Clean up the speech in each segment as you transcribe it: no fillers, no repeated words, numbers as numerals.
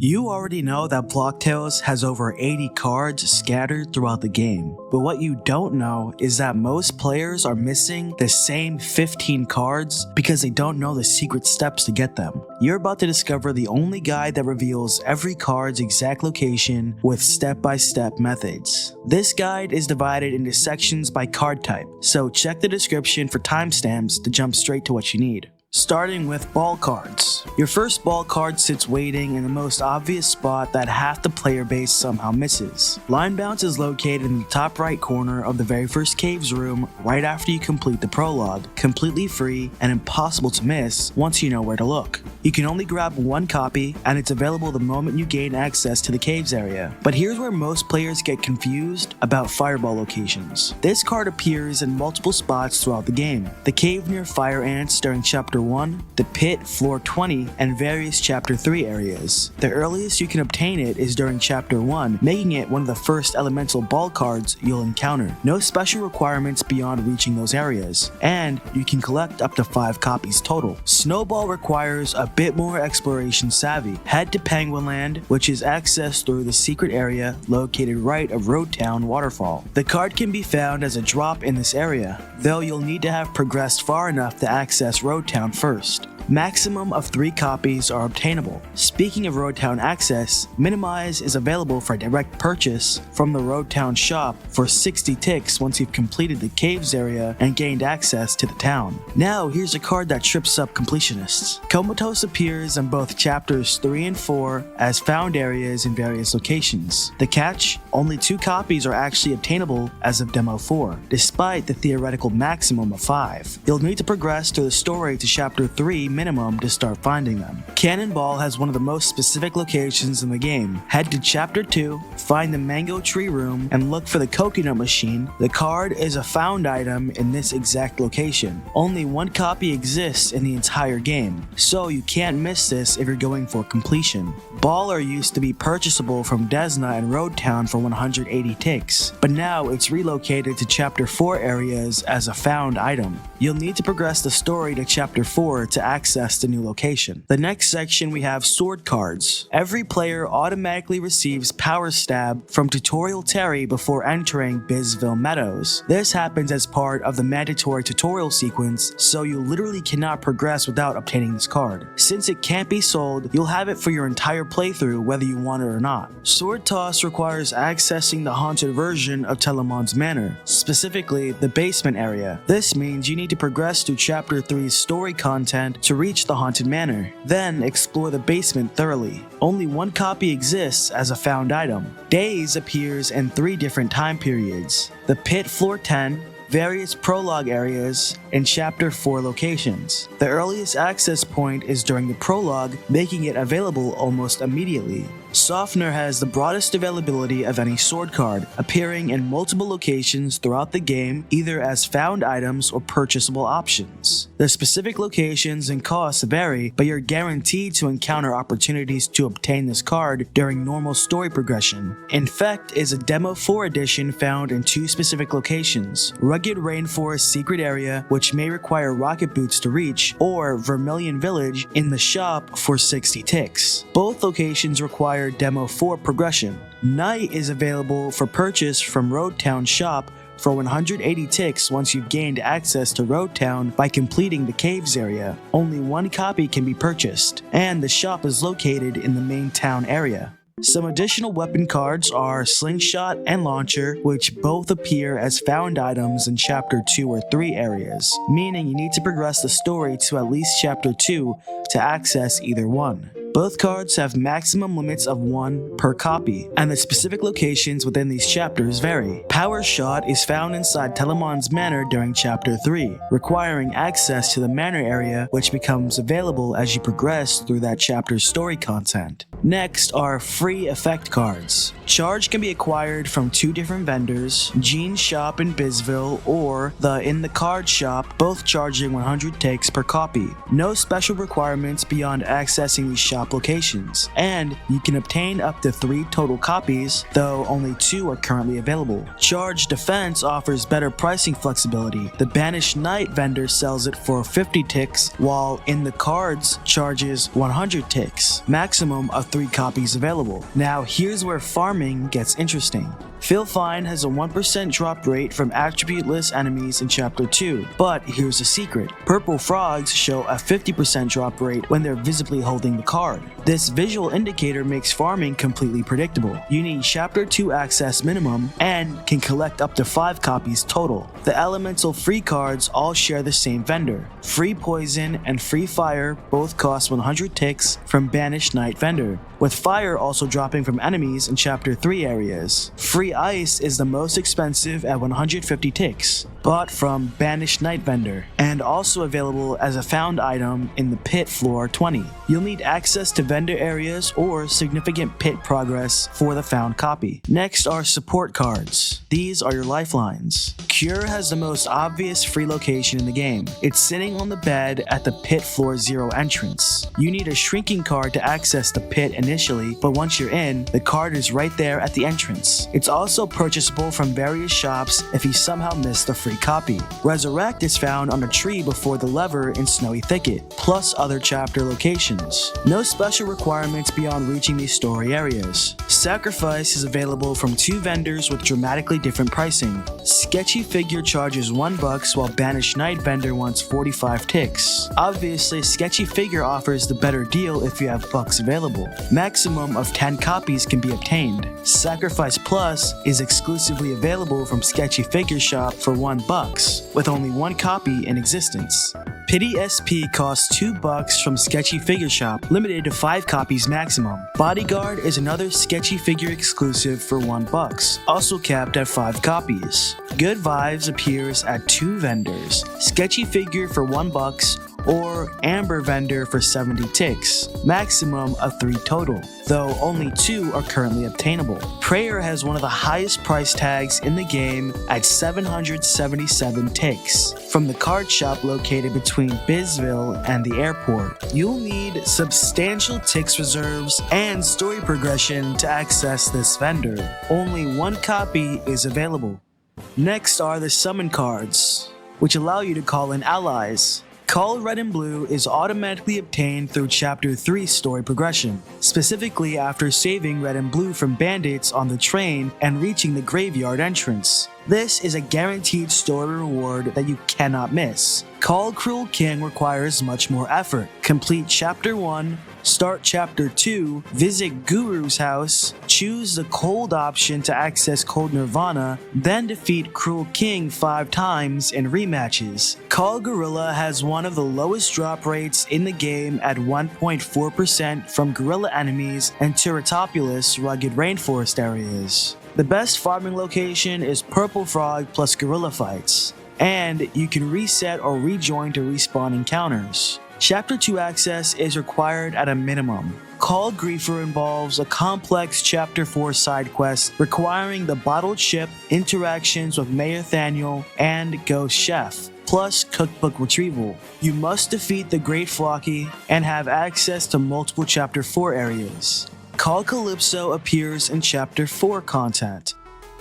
You already know that Blocktails has over 80 cards scattered throughout the game, but what you don't know is that most players are missing the same 15 cards because they don't know the secret steps to get them. You're about to discover the only guide that reveals every card's exact location with step-by-step methods. This guide is divided into sections by card type, so check the description for timestamps to jump straight to what you need. Starting with ball cards. Your first ball card sits waiting in the most obvious spot that half the player base somehow misses. Linebounce is located in the top right corner of the very first caves room right after you complete the prologue, completely free and impossible to miss once you know where to look. You can only grab one copy and it's available the moment you gain access to the caves area. But here's where most players get confused about fireball locations. This card appears in multiple spots throughout the game. The cave near fire ants during chapter 1, the pit, floor 20, and various chapter 3 areas. The earliest you can obtain it is during chapter 1, making it one of the first elemental ball cards you'll encounter. No special requirements beyond reaching those areas, and you can collect up to 5 copies total. Snowball requires a bit more exploration savvy. Head to Penguin Land, which is accessed through the secret area located right of Road Town Waterfall. The card can be found as a drop in this area, though you'll need to have progressed far enough to access Road Town first. Maximum of 3 copies are obtainable. Speaking of Road Town access, Minimize is available for direct purchase from the Road Town shop for 60 ticks once you've completed the caves area and gained access to the town. Now here's a card that trips up completionists. Comatose appears in both chapters 3 and 4 as found areas in various locations. The catch? Only 2 copies are actually obtainable as of Demo 4, despite the theoretical maximum of 5. You'll need to progress through the story to chapter 3 minimum to start finding them. Cannonball has one of the most specific locations in the game. Head to chapter 2, find the mango tree room, and look for the coconut machine. The card is a found item in this exact location. Only 1 copy exists in the entire game, so you can't miss this if you're going for completion. Baller used to be purchasable from Desna and Road Town for 180 ticks, but now it's relocated to chapter 4 areas as a found item. You'll need to progress the story to chapter 4 to access the new location. The next section we have sword cards. Every player automatically receives Power Stab from Tutorial Terry before entering Bizville Meadows. This happens as part of the mandatory tutorial sequence, so you literally cannot progress without obtaining this card. Since it can't be sold, you'll have it for your entire playthrough whether you want it or not. Sword Toss requires accessing the haunted version of Telemon's Manor, specifically the basement area. This means you need to progress through chapter 3's story content to reach the haunted manor, then explore the basement thoroughly. Only 1 copy exists as a found item. Daze appears in 3 different time periods: the pit, floor 10, various prologue areas, and chapter 4 locations. The earliest access point is during the prologue, making it available almost immediately. Softener has the broadest availability of any sword card, appearing in multiple locations throughout the game, either as found items or purchasable options. The specific locations and costs vary, but you're guaranteed to encounter opportunities to obtain this card during normal story progression. Infect is a Demo 4 edition found in 2 specific locations: Rugged Rainforest Secret Area, which may require rocket boots to reach, or Vermilion Village in the shop for 60 ticks. Both locations require Demo 4 progression. Night is available for purchase from Road Town shop for 180 ticks once you've gained access to Road Town by completing the caves area. Only 1 copy can be purchased, and the shop is located in the main town area. Some additional weapon cards are Slingshot and Launcher, which both appear as found items in chapter 2 or 3 areas, meaning you need to progress the story to at least chapter 2 to access either one. Both cards have maximum limits of 1 per copy, and the specific locations within these chapters vary. Power Shot is found inside Telemon's Manor during chapter 3, requiring access to the manor area, which becomes available as you progress through that chapter's story content. Next are free effect cards. Charge can be acquired from 2 different vendors, Gene's shop in Bizville or the In the Card shop, both charging 100 ticks per copy. No special requirements beyond accessing these shops shop locations, and you can obtain up to 3 total copies, though only 2 are currently available. Charge Defense offers better pricing flexibility. The Banished Knight vendor sells it for 50 ticks, while In the Cards charges 100 ticks, maximum of 3 copies available. Now here's where farming gets interesting. Feel Fine has a 1% drop rate from attribute-less enemies in Chapter 2, but here's a secret. Purple Frogs show a 50% drop rate when they're visibly holding the card. This visual indicator makes farming completely predictable. You need Chapter 2 access minimum and can collect up to 5 copies total. The elemental free cards all share the same vendor. Free Poison and Free Fire both cost 100 ticks from Banished Knight vendor, with Fire also dropping from enemies in Chapter 3 areas. Free Ice is the most expensive at 150 ticks, bought from Banished Knight vendor, and also available as a found item in the pit floor 20. You'll need access to vendor areas or significant pit progress for the found copy. Next are support cards. These are your lifelines. Cure has the most obvious free location in the game. It's sitting on the bed at the pit floor 0 entrance. You need a shrinking card to access the pit initially, but once you're in, the card is right there at the entrance. It's also purchasable from various shops if you somehow missed a free copy. Resurrect is found on a tree before the lever in Snowy Thicket, plus other chapter locations. No special requirements beyond reaching these story areas. Sacrifice is available from 2 vendors with dramatically different pricing. Sketchy Figure charges $1 while Banished Knight vendor wants 45 ticks. Obviously, Sketchy Figure offers the better deal if you have bucks available. Maximum of 10 copies can be obtained. Sacrifice Plus is exclusively available from Sketchy Figure shop for $1, with only 1 copy in existence. Pity SP costs $2 from Sketchy Figure shop, limited to 5 copies maximum. Bodyguard is another Sketchy Figure exclusive for $1, also capped at 5 copies. Good Vibes appears at 2 vendors, Sketchy Figure for $1 or Amber vendor for 70 ticks, maximum of 3 total, though only 2 are currently obtainable. Prayer has one of the highest price tags in the game at 777 ticks, from the card shop located between Bizville and the airport. You'll need substantial ticks reserves and story progression to access this vendor. Only 1 copy is available. Next are the summon cards, which allow you to call in allies. Call Red and Blue is automatically obtained through Chapter 3 story progression, specifically after saving Red and Blue from bandits on the train and reaching the graveyard entrance. This is a guaranteed story reward that you cannot miss. Call Cruel King requires much more effort. Complete Chapter 1, start Chapter 2, visit Guru's house, choose the Cold option to access Cold Nirvana, then defeat Cruel King 5 times in rematches. Call Gorilla has one of the lowest drop rates in the game at 1.4% from gorilla enemies and Turritopulous rugged rainforest areas. The best farming location is Purple Frog plus gorilla fights, and you can reset or rejoin to respawn encounters. Chapter 2 access is required at a minimum. Call Griefer involves a complex Chapter 4 side quest requiring the bottled ship, interactions with Mayor Thaniel, and Ghost Chef, plus cookbook retrieval. You must defeat the Great Flocky and have access to multiple Chapter 4 areas. Call Calypso appears in Chapter 4 content.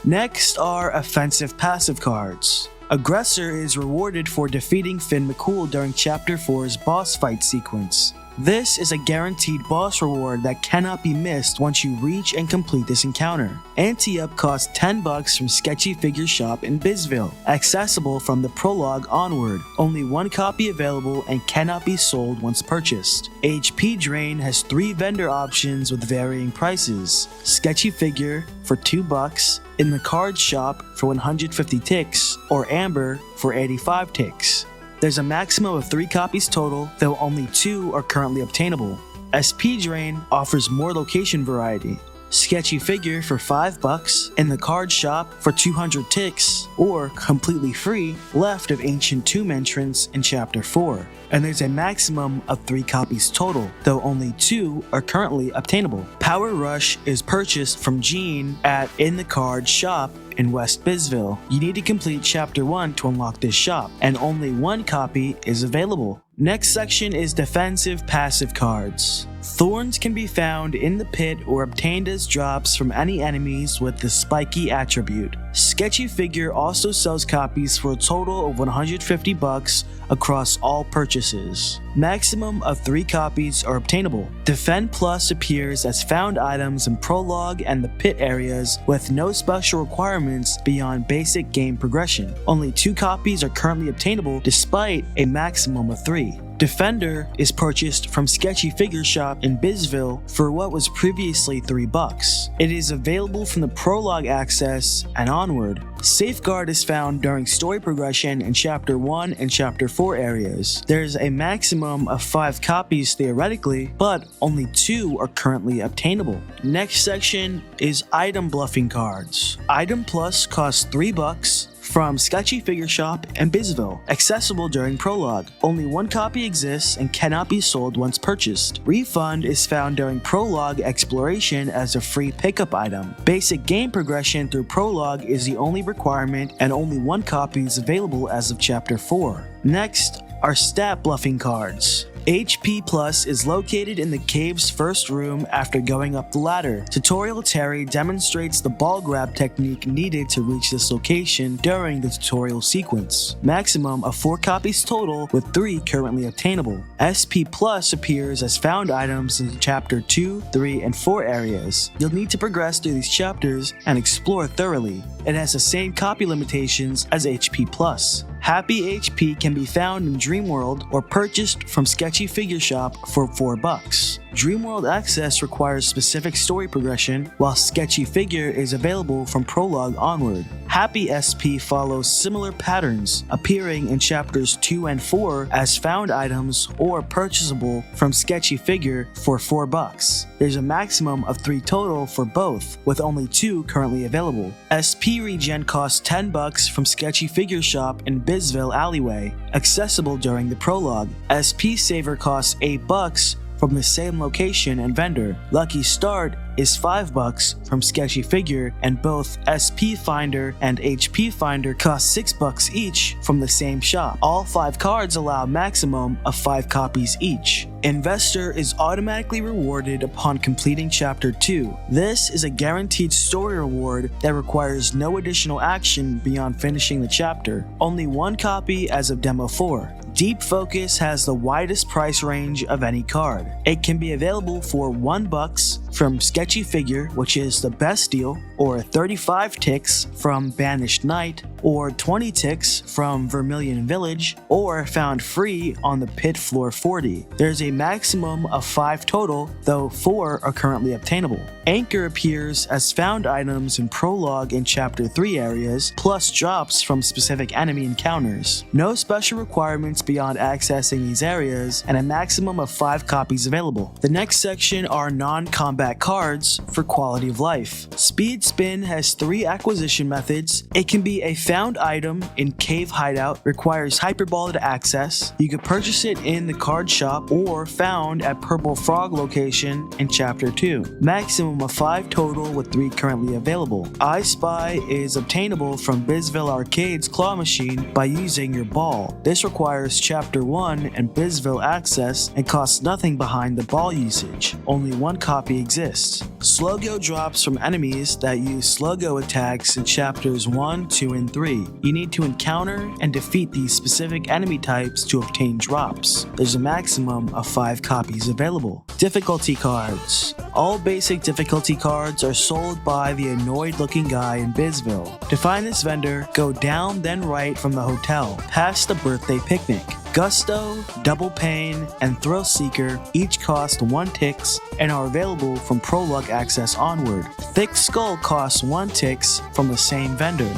Next are offensive passive cards. Aggressor is rewarded for defeating Finn McCool during Chapter 4's boss fight sequence. This is a guaranteed boss reward that cannot be missed once you reach and complete this encounter. Ante-Up costs $10 from Sketchy Figure Shop in Bizville, accessible from the prologue onward. Only 1 copy available and cannot be sold once purchased. HP Drain has 3 vendor options with varying prices. Sketchy Figure for $2, in the card shop for 150 ticks, or Amber for 85 ticks. There's a maximum of 3 copies total, though only 2 are currently obtainable. SP Drain offers more location variety. Sketchy Figure for $5, in the card shop for 200 ticks, or completely free, left of Ancient Tomb entrance in Chapter 4. And there's a maximum of 3 copies total, though only 2 are currently obtainable. Power Rush is purchased from Gene at In the Card shop in West Bizville. You need to complete Chapter 1 to unlock this shop, and only 1 copy is available. Next section is defensive passive cards. Thorns can be found in the pit or obtained as drops from any enemies with the spiky attribute. Sketchy Figure also sells copies for a total of $150 across all purchases. Maximum of 3 copies are obtainable. Defend Plus appears as found items in Prologue and the pit areas with no special requirements beyond basic game progression. Only 2 copies are currently obtainable despite a maximum of 3. Defender is purchased from Sketchy Figure Shop in Bizville for what was previously $3. It is available from the Prologue access and onward. Safeguard is found during story progression in Chapter 1 and Chapter 4 areas. There is a maximum of 5 copies theoretically, but only 2 are currently obtainable. Next section is item bluffing cards. Item Plus costs $3 from Sketchy Figure Shop and Bizville, accessible during Prologue. Only 1 copy exists and cannot be sold once purchased. Refund is found during Prologue exploration as a free pickup item. Basic game progression through Prologue is the only requirement and only 1 copy is available as of Chapter 4. Next are stat bluffing cards. HP Plus is located in the cave's first room after going up the ladder. Tutorial Terry demonstrates the ball grab technique needed to reach this location during the tutorial sequence. Maximum of 4 copies total, with 3 currently obtainable. SP Plus appears as found items in Chapter 2, 3, and 4 areas. You'll need to progress through these chapters and explore thoroughly. It has the same copy limitations as HP Plus. Happy HP can be found in Dreamworld or purchased from Sketchy Figure Shop for $4. Dreamworld access requires specific story progression, while Sketchy Figure is available from Prologue onward. Happy SP follows similar patterns, appearing in Chapters 2 and 4 as found items or purchasable from Sketchy Figure for $4. There's a maximum of 3 total for both, with only 2 currently available. SP Regen costs $10 from Sketchy Figure Shop in Bizville Alleyway, accessible during the Prologue. SP Saver costs $8 from the same location and vendor. Lucky Start is $5 from Sketchy Figure, and both SP Finder and HP Finder cost $6 each from the same shop. All 5 cards allow a maximum of 5 copies each. Investor is automatically rewarded upon completing Chapter 2. This is a guaranteed story reward that requires no additional action beyond finishing the chapter. Only 1 copy as of Demo 4. Deep Focus has the widest price range of any card. It can be available for $1 from Sketchy Figure, which is the best deal, or 35 ticks from Banished Knight, or 20 ticks from Vermilion Village, or found free on the Pit Floor 40. There's a maximum of 5 total, though 4 are currently obtainable. Anchor appears as found items in Prologue and Chapter 3 areas, plus drops from specific enemy encounters. No special requirements beyond accessing these areas, and a maximum of 5 copies available. The next section are non-combat cards for quality of life. Speed Spin has 3 acquisition methods. It can be a found item in Cave Hideout, requires Hyperball to access. You can purchase it in the card shop or found at Purple Frog location in Chapter 2. Maximum of 5 total, with 3 currently available. I Spy is obtainable from Bizville Arcade's claw machine by using your ball. This requires Chapter 1 and Bizville access and costs nothing behind the ball usage. Only 1 copy exists. Slowgo drops from enemies that use Slowgo attacks in Chapters 1, 2, and 3. You need to encounter and defeat these specific enemy types to obtain drops. There's a maximum of 5 copies available. Difficulty cards. All basic difficulty cards are sold by the annoyed looking guy in Bizville. To find this vendor, go down then right from the hotel, past the birthday picnic. Gusto, Double Pain, and Thrill Seeker each cost 1 ticks and are available from Prologue access onward. Thick Skull costs 1 ticks from the same vendor.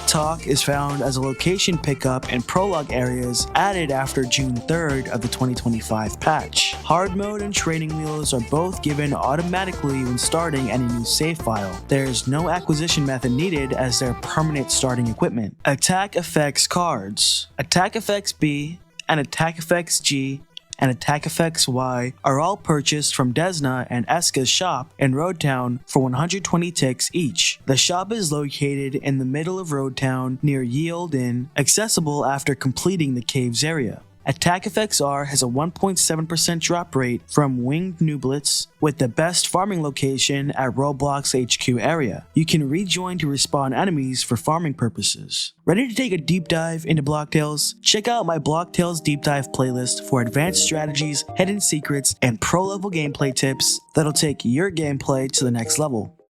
Tock is found as a location pickup in Prologue areas added after June 3rd of the 2025 patch. Hard Mode and Training Wheels are both given automatically when starting any new save file. There is no acquisition method needed as they're permanent starting equipment. ATK-FX cards. ATK-FX B and ATK-FX G and ATK-FX Y are all purchased from Desna and Eska's shop in Roadtown for 120 ticks each. The shop is located in the middle of Roadtown near Yield Inn, accessible after completing the caves area. ATK-FX has a 1.7% drop rate from winged nublets with the best farming location at Roblox HQ area. You can rejoin to respawn enemies for farming purposes. Ready to take a deep dive into Blocktails? Check out my Blocktails deep dive playlist for advanced strategies, hidden secrets, and pro level gameplay tips that'll take your gameplay to the next level.